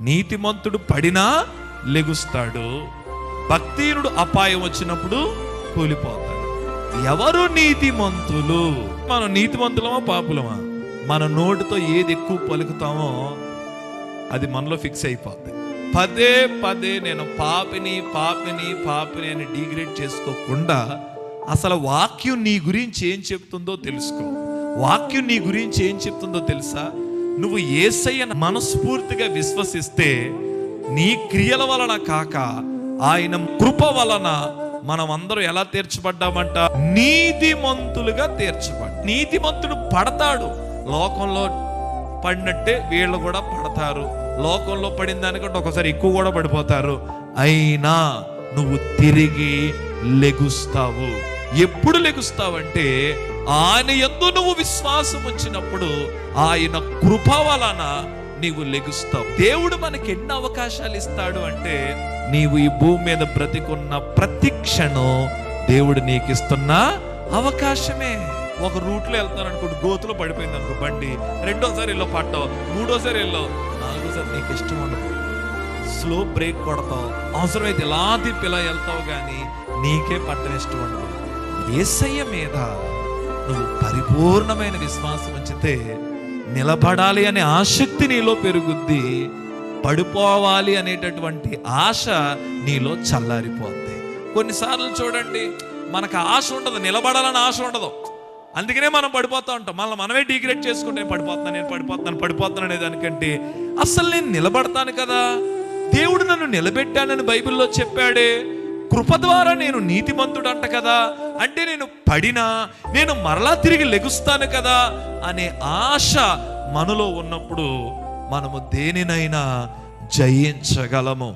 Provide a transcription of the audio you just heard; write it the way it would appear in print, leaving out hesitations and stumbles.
నీతిమంతుడు పడినా లెగుస్తాడు, భక్తిహీనుడు అపాయం వచ్చినప్పుడు కూలిపోతాడు. ఎవరు నీతిమంతులు? మనం నీతిమంతులమా పాపులమా? మన నోటితో ఏది ఎక్కువ పలుకుతామో అది మనలో ఫిక్స్ అయిపోతుంది. పదే పదే నేను పాపిని పాపిని పాపిని అని డిగ్రేడ్ చేసుకోకుండా అసలు వాక్యం నీ గురించి ఏం చెప్తుందో తెలుసుకో. వాక్యం నీ గురించి ఏం చెప్తుందో తెలుసా? నువ్వు యేసయ్యను మనస్ఫూర్తిగా విశ్వసిస్తే నీ క్రియల వలన కాక ఆయన కృప వలన మనం అందరం ఎలా తీర్చబడ్డామంట? నీతిమంతులుగా తీర్చబడ్డా. నీతిమంతుడు పడతాడు, లోకంలో పడినట్టే వీళ్ళు కూడా పడతారు. లోకంలో పడిన దానికంటే ఒకసారి ఎక్కువ కూడా పడిపోతారు. అయినా నువ్వు తిరిగి లెగుస్తావు. ఎప్పుడు లెగుస్తావంటే ఆయన యందు నువ్వు విశ్వాసం వచ్చినప్పుడు, ఆయన కృప వలన నీవు లెగుస్తావు. దేవుడు మనకి ఎన్ని అవకాశాలు ఇస్తాడు అంటే, నీవు ఈ భూమి మీద బ్రతికున్న ప్రతి క్షణం దేవుడు నీకు ఇస్తున్న అవకాశమే. ఒక రూట్లో వెళ్తాను అనుకోండి, గోతులో పడిపోయింది అనుకో బండి, రెండోసారి వెళ్ళో పట్టావు, మూడోసారి వెళ్ళావు, నాలుగోసారి నీకు ఇష్టం ఉండదు, స్లో బ్రేక్ కొడతావు, అవసరమైతే ఇలా తిప్పిలా వెళ్తావు, కానీ నీకే పట్టని ఇష్టం ఉండదు. యేసయ్య మీద నువ్వు పరిపూర్ణమైన విశ్వాసం ఉంచితే నిలబడాలి అనే ఆసక్తి నీలో పెరుగుద్ది, పడిపోవాలి అనేటటువంటి ఆశ నీలో చల్లారిపోద్ది. కొన్నిసార్లు చూడండి, మనకు ఆశ ఉండదు, నిలబడాలని ఆశ ఉండదు, అందుకనే మనం పడిపోతూ ఉంటాం. మనమే డిగ్రేడ్ చేసుకుంటే పడిపోతున్నాను అనే దానికంటే అసలు నేను నిలబడతాను కదా, దేవుడు నన్ను నిలబెట్టానని బైబిల్లో చెప్పాడే, కృప ద్వారా నేను నీతిమంతుడు అంట కదా, అంటే నేను పడినా నేను మరలా తిరిగి లెగుస్తాను కదా అనే ఆశ మనలో ఉన్నప్పుడు మనము దేనినైనా జయించగలము.